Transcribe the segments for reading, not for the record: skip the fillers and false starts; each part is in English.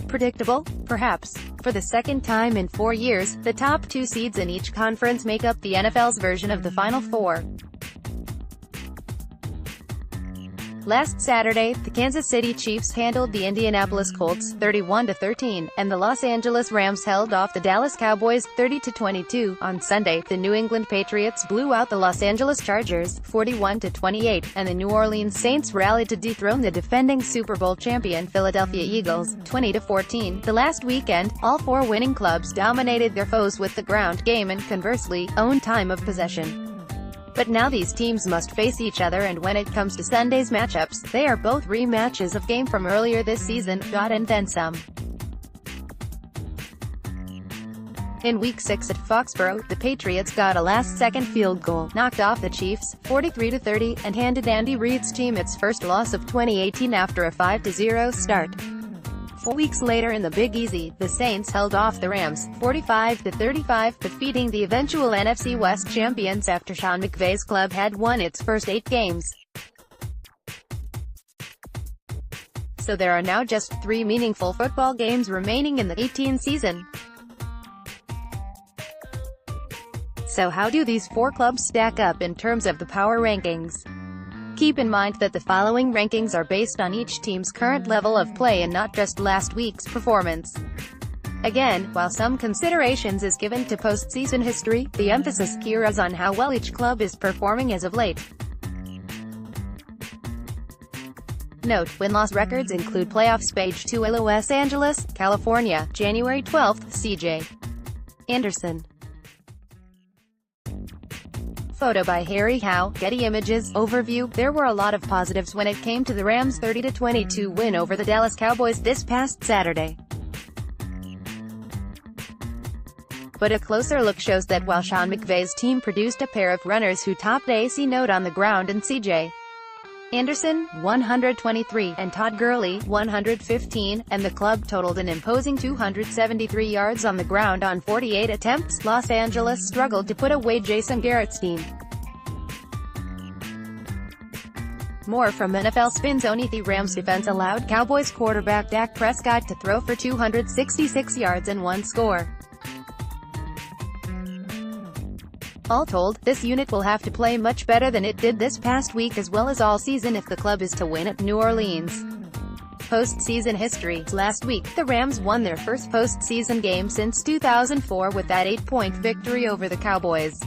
Predictable? Perhaps. For the second time in 4 years, the top 2 seeds in each conference make up the NFL's version of the Final Four. Last Saturday, the Kansas City Chiefs handled the Indianapolis Colts 31-13, and the Los Angeles Rams held off the Dallas Cowboys 30-22. On Sunday, the New England Patriots blew out the Los Angeles Chargers 41-28, and the New Orleans Saints rallied to dethrone the defending Super Bowl champion Philadelphia Eagles 20-14. The last weekend, all 4 winning clubs dominated their foes with the ground game and, conversely, owned time of possession. But now these teams must face each other, and when it comes to Sunday's matchups, they are both rematches of game from earlier this season, and then some. In Week 6 at Foxborough, the Patriots got a last-second field goal, knocked off the Chiefs 43-30, and handed Andy Reid's team its first loss of 2018 after a 5-0 start. 4 weeks later in the Big Easy, the Saints held off the Rams 45-35, defeating the eventual NFC West champions after Sean McVay's club had won its first 8 games. So there are now just 3 meaningful football games remaining in the 18 season. So how do these 4 clubs stack up in terms of the power rankings? Keep in mind that the following rankings are based on each team's current level of play and not just last week's performance. Again, while some considerations is given to postseason history, the emphasis here is on how well each club is performing as of late. Note: win-loss records include playoffs. Page 2. Los Angeles, California, January 12, C.J. Anderson. Photo by Harry Howe. Getty Images. Overview. There were a lot of positives when it came to the Rams' 30-22 win over the Dallas Cowboys this past Saturday. But a closer look shows that while Sean McVay's team produced a pair of runners who topped AC Note on the ground and C.J. Anderson, 123, and Todd Gurley, 115, and the club totaled an imposing 273 yards on the ground on 48 attempts, Los Angeles struggled to put away Jason Garrett's team. More from NFL Spin Zone. The Rams defense allowed Cowboys quarterback Dak Prescott to throw for 266 yards and 1 score. All told, this unit will have to play much better than it did this past week as well as all season if the club is to win at New Orleans. Postseason history. Last week, the Rams won their first postseason game since 2004 with that 8-point victory over the Cowboys.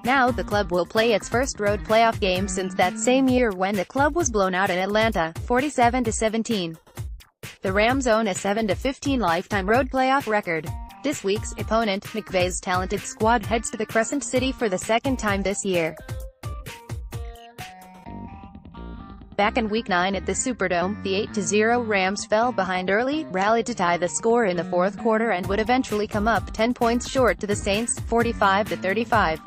Now the club will play its first road playoff game since that same year when the club was blown out in Atlanta, 47-17. The Rams own a 7-15 lifetime road playoff record. This week's opponent, McVay's talented squad, heads to the Crescent City for the second time this year. Back in Week 9 at the Superdome, the 8-0 Rams fell behind early, rallied to tie the score in the fourth quarter and would eventually come up 10 points short to the Saints, 45-35.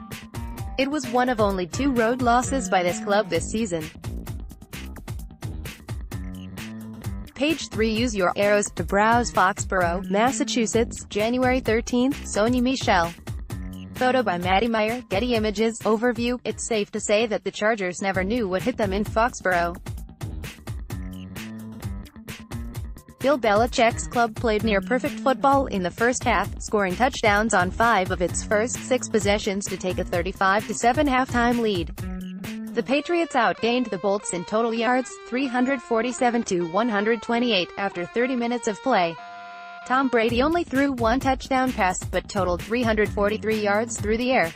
It was one of only 2 road losses by this club this season. Page 3. Use your arrows to browse Foxborough, Massachusetts, January 13, Sony Michel. Photo by Matty Meyer. Getty Images. Overview. It's safe to say that the Chargers never knew what hit them in Foxborough. Bill Belichick's club played near-perfect football in the first half, scoring touchdowns on 5 of its first 6 possessions to take a 35-7 halftime lead. The Patriots outgained the Bolts in total yards, 347-128, after 30 minutes of play. Tom Brady only threw 1 touchdown pass, but totaled 343 yards through the air.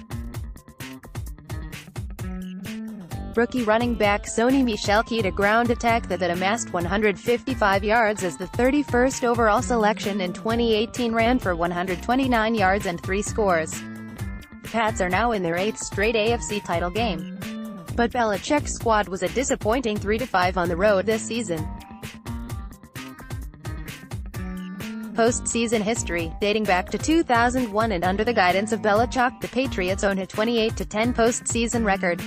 Rookie running back Sony Michel keyed a ground attack that amassed 155 yards as the 31st overall selection in 2018 ran for 129 yards and 3 scores. The Pats are now in their 8th straight AFC title game. But Belichick's squad was a disappointing 3-5 on the road this season. Postseason history. Dating back to 2001 and under the guidance of Belichick, the Patriots own a 28-10 postseason record.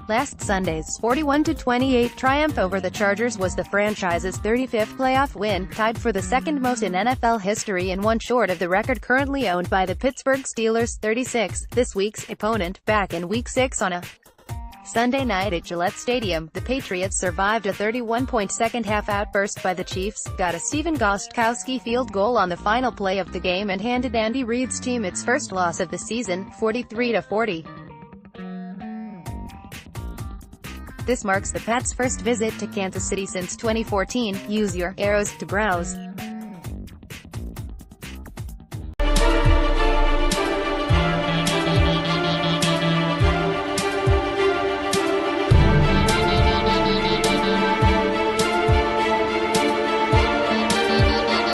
Last Sunday's 41-28 triumph over the Chargers was the franchise's 35th playoff win, tied for the second most in NFL history and 1 short of the record currently owned by the Pittsburgh Steelers, 36. This week's opponent, back in Week 6 on a Sunday night at Gillette Stadium, the Patriots survived a 31-point second-half outburst by the Chiefs, got a Stephen Gostkowski field goal on the final play of the game and handed Andy Reid's team its first loss of the season, 43-40. This marks the Pats' first visit to Kansas City since 2014. Use your arrows to browse.